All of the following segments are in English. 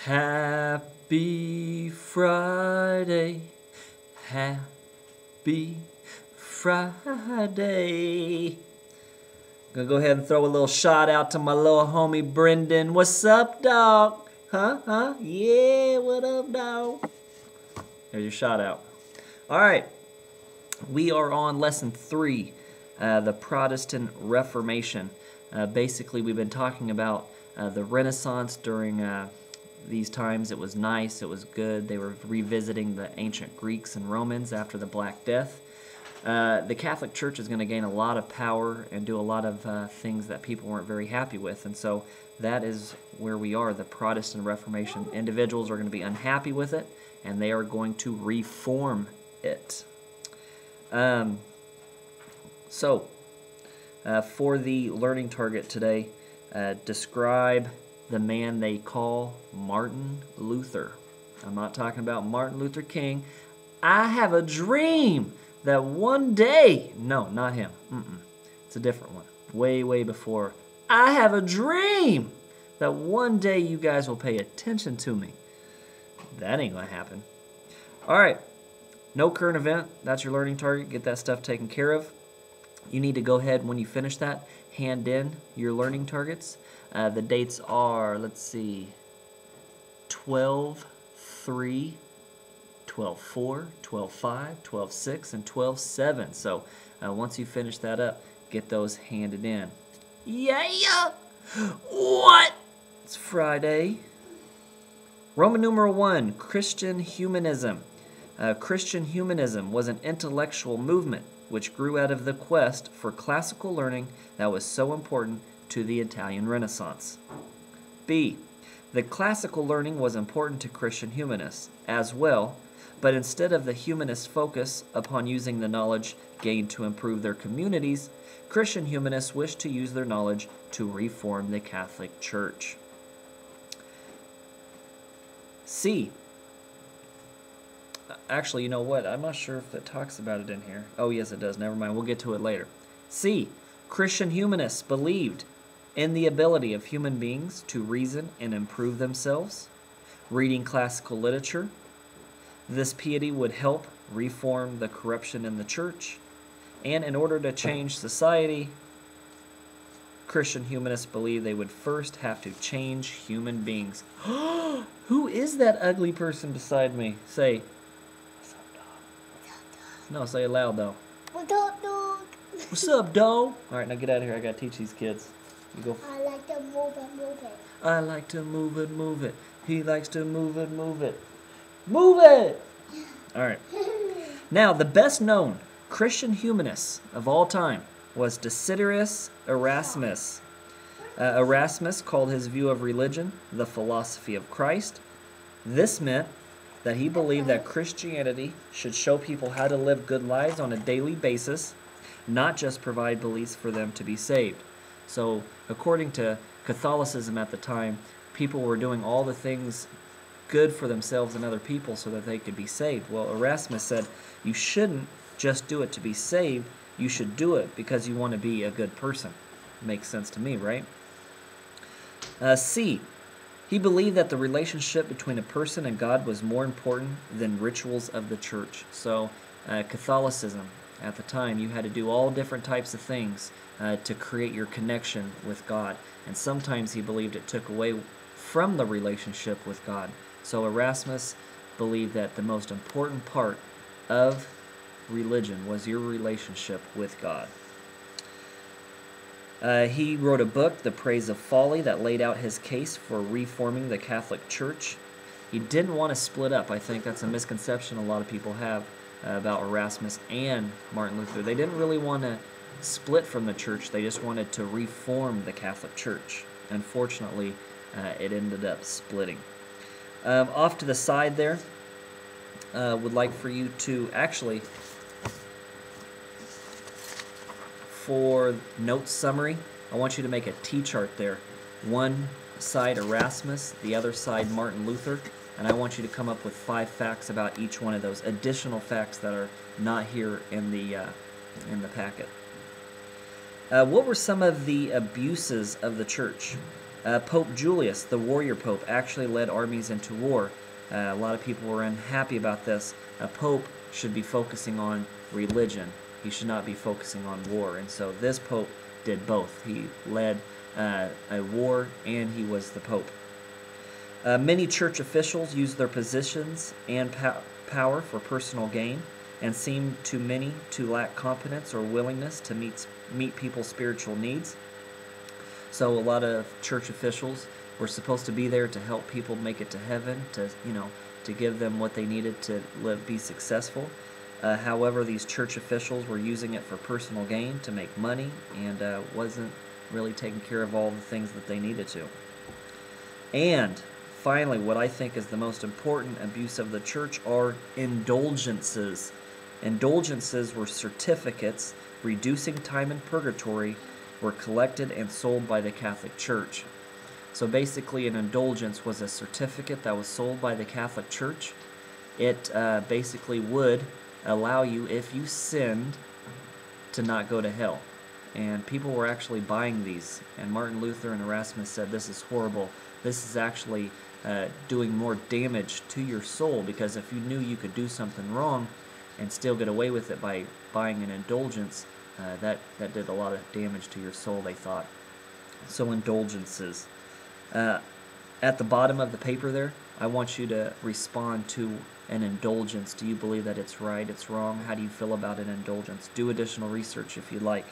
Happy Friday, happy Friday. Gonna go ahead and throw a little shout out to my little homie Brendan. What's up, dog? Huh? Yeah, what up, dog? There's your shout out. All right, we are on lesson 3, the Protestant Reformation. Basically, we've been talking about the Renaissance during these times. It was nice, it was good. They were revisiting the ancient Greeks and Romans after the Black Death. The Catholic Church is going to gain a lot of power and do a lot of things that people weren't very happy with. And so that is where we are, the Protestant Reformation. Individuals are going to be unhappy with it, and they are going to reform it. For the learning target today, describe the man they call Martin Luther. I'm not talking about Martin Luther King. I have a dream that one day... No, not him. It's a different one. Way before. I have a dream that one day you guys will pay attention to me. That ain't gonna happen. All right. No current event. That's your learning target. Get that stuff taken care of. You need to go ahead, when you finish that, hand in your learning targets. The dates are, let's see, 12/3, 12/4, 12/5, 12/6, and 12/7. So once you finish that up, get those handed in. Yeah! What? It's Friday. Roman numeral 1, Christian humanism. Christian humanism was an intellectual movement which grew out of the quest for classical learning that was so important to the Italian Renaissance. B. The classical learning was important to Christian humanists as well, but instead of the humanists' focus upon using the knowledge gained to improve their communities, Christian humanists wished to use their knowledge to reform the Catholic Church. C. Actually, you know what? I'm not sure if it talks about it in here. Oh, yes, it does. Never mind. We'll get to it later. C. Christian humanists believed in the ability of human beings to reason and improve themselves, reading classical literature. This piety would help reform the corruption in the church, and in order to change society, Christian humanists believed they would first have to change human beings. Who is that ugly person beside me? Say, what's up, dog? No, say it loud, though. What's up, dog? What's up, dog? All right, now get out of here. I got to teach these kids. You go. I like to move it. I like to move it. He likes to move it. Move it! All right. Now, the best known Christian humanist of all time was Desiderius Erasmus. Erasmus called his view of religion the philosophy of Christ. This meant that he believed that Christianity should show people how to live good lives on a daily basis, not just provide beliefs for them to be saved. So, according to Catholicism at the time, people were doing all the things good for themselves and other people so that they could be saved. Well, Erasmus said, you shouldn't just do it to be saved, you should do it because you want to be a good person. Makes sense to me, right? C. He believed that the relationship between a person and God was more important than rituals of the church. So, Catholicism, at the time, you had to do all different types of things to create your connection with God. And sometimes he believed it took away from the relationship with God. So Erasmus believed that the most important part of religion was your relationship with God. He wrote a book, The Praise of Folly, that laid out his case for reforming the Catholic Church. He didn't want to split up. I think that's a misconception a lot of people have about Erasmus and Martin Luther. They didn't really want to split from the church. They just wanted to reform the Catholic Church. Unfortunately, it ended up splitting. Off to the side there, would like for you to actually, for notes summary, I want you to make a T-chart there. One side Erasmus, the other side Martin Luther, and I want you to come up with 5 facts about each one of those, additional facts that are not here in the packet. What were some of the abuses of the church? Pope Julius, the warrior pope, actually led armies into war. A lot of people were unhappy about this. A pope should be focusing on religion. He should not be focusing on war. And so this pope did both. He led a war and he was the pope. Many church officials used their positions and power for personal gain and seemed to many to lack competence or willingness to meet people's spiritual needs. So a lot of church officials were supposed to be there to help people make it to heaven, to give them what they needed to be successful. However, these church officials were using it for personal gain, to make money, and wasn't really taking care of all the things that they needed to. And finally, what I think is the most important abuse of the church are indulgences. Indulgences were certificates reducing time in purgatory, were collected and sold by the Catholic Church. So basically, an indulgence was a certificate that was sold by the Catholic Church. It basically would allow you, if you sinned, to not go to hell. And people were actually buying these. And Martin Luther and Erasmus said, this is horrible. This is actually doing more damage to your soul, because if you knew you could do something wrong and still get away with it by buying an indulgence, that did a lot of damage to your soul, they thought. So indulgences. At the bottom of the paper there, I want you to respond to an indulgence. Do you believe that it's right, it's wrong? How do you feel about an indulgence? Do additional research if you'd like.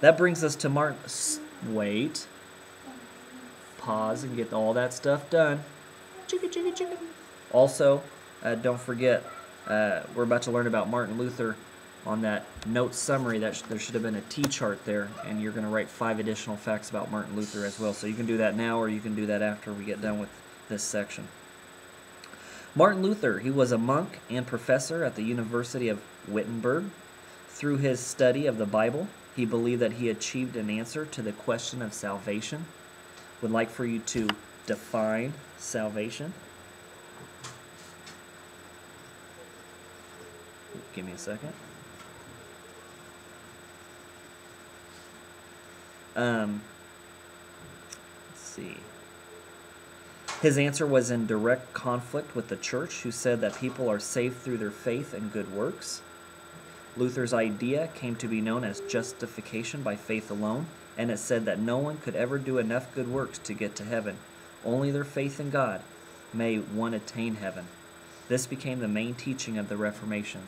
That brings us to Martin. Wait. Pause and get all that stuff done. Chicka, chicka, chicka. Also, don't forget, we're about to learn about Martin Luther. On that note summary, there should have been a T-chart there, and you're going to write 5 additional facts about Martin Luther as well. So you can do that now, or you can do that after we get done with this section. Martin Luther, he was a monk and professor at the University of Wittenberg. Through his study of the Bible, he believed that he achieved an answer to the question of salvation. Would like for you to define salvation. Give me a second. Let's see. His answer was in direct conflict with the church, who said that people are saved through their faith and good works. Luther's idea came to be known as justification by faith alone, and it said that no one could ever do enough good works to get to heaven. Only their faith in God may one attain heaven. This became the main teaching of the Reformation.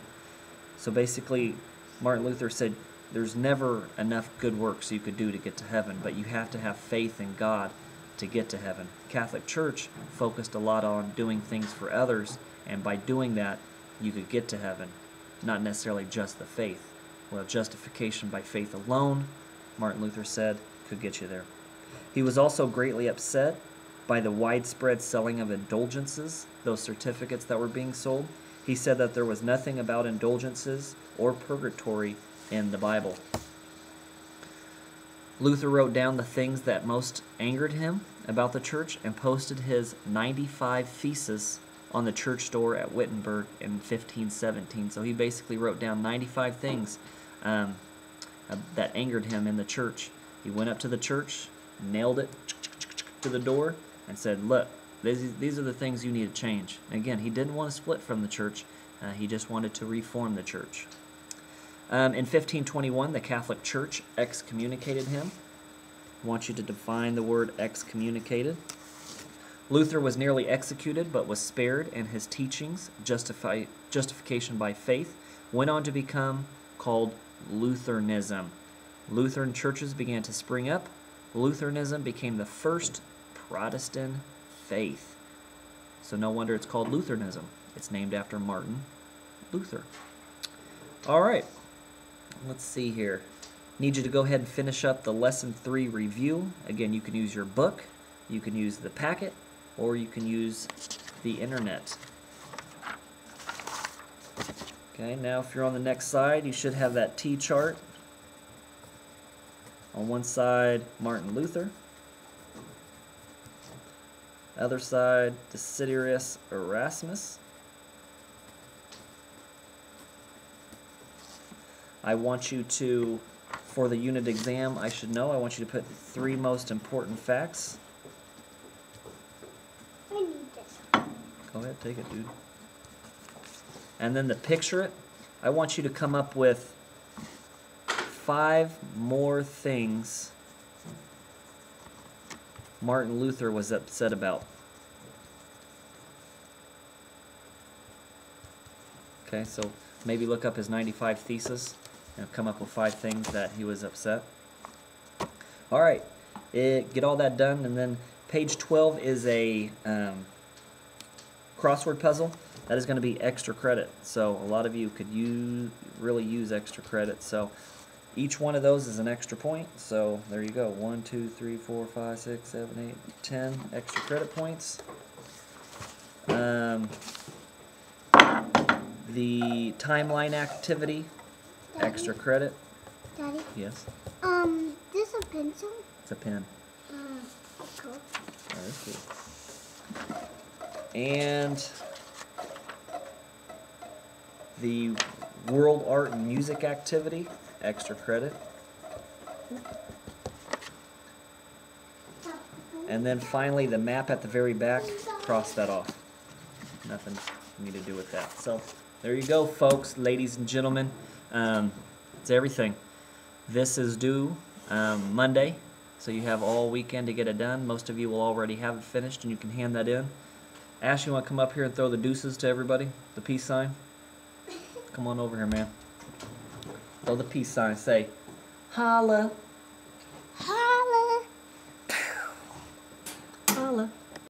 So basically, Martin Luther said there's never enough good works you could do to get to heaven, but you have to have faith in God to get to heaven. The Catholic Church focused a lot on doing things for others, and by doing that, you could get to heaven, not necessarily just the faith. Well, justification by faith alone, Martin Luther said, could get you there. He was also greatly upset by the widespread selling of indulgences, those certificates that were being sold. He said that there was nothing about indulgences or purgatory in the Bible. Luther wrote down the things that most angered him about the church and posted his 95 theses on the church door at Wittenberg in 1517. So he basically wrote down 95 things that angered him in the church. He went up to the church, nailed it to the door, and said, look, these are the things you need to change. And again, he didn't want to split from the church. He just wanted to reform the church. In 1521, the Catholic Church excommunicated him. I want you to define the word excommunicated. Luther was nearly executed, but was spared, and his teachings, justification by faith, went on to become called Lutheranism. Lutheran churches began to spring up. Lutheranism became the first Protestant faith. So no wonder it's called Lutheranism. It's named after Martin Luther. All right. Let's see here. Need you to go ahead and finish up the Lesson 3 review. Again, you can use your book, you can use the packet, or you can use the internet. Okay, now if you're on the next side, you should have that T-chart. On one side, Martin Luther. Other side, Desiderius Erasmus. I want you to for the unit exam I should know. I want you to put 3 most important facts. I need this. Go ahead, take it, dude. And then to picture it, I want you to come up with 5 more things Martin Luther was upset about. Okay, so maybe look up his 95 Thesis and come up with 5 things that he was upset. All right, get all that done, and then page 12 is a crossword puzzle. That is going to be extra credit, so a lot of you could really use extra credit. So each one of those is an extra point. So there you go, 1, 2, 3, 4, 5, 6, 7, 8, 10 extra credit points. The timeline activity, Daddy? extra credit. Daddy? Yes, This a pencil? it's a pen. Cool. That is cool. And the world art and music activity, extra credit. And then finally the map at the very back, cross that off. Nothing for me to do with that. So there you go, folks, ladies and gentlemen. It's everything. This is due Monday, so you have all weekend to get it done. Most of you will already have it finished, and you can hand that in. Ash, you want to come up here and throw the deuces to everybody? The peace sign? Come on over here, man. Throw the peace sign. Say, holla.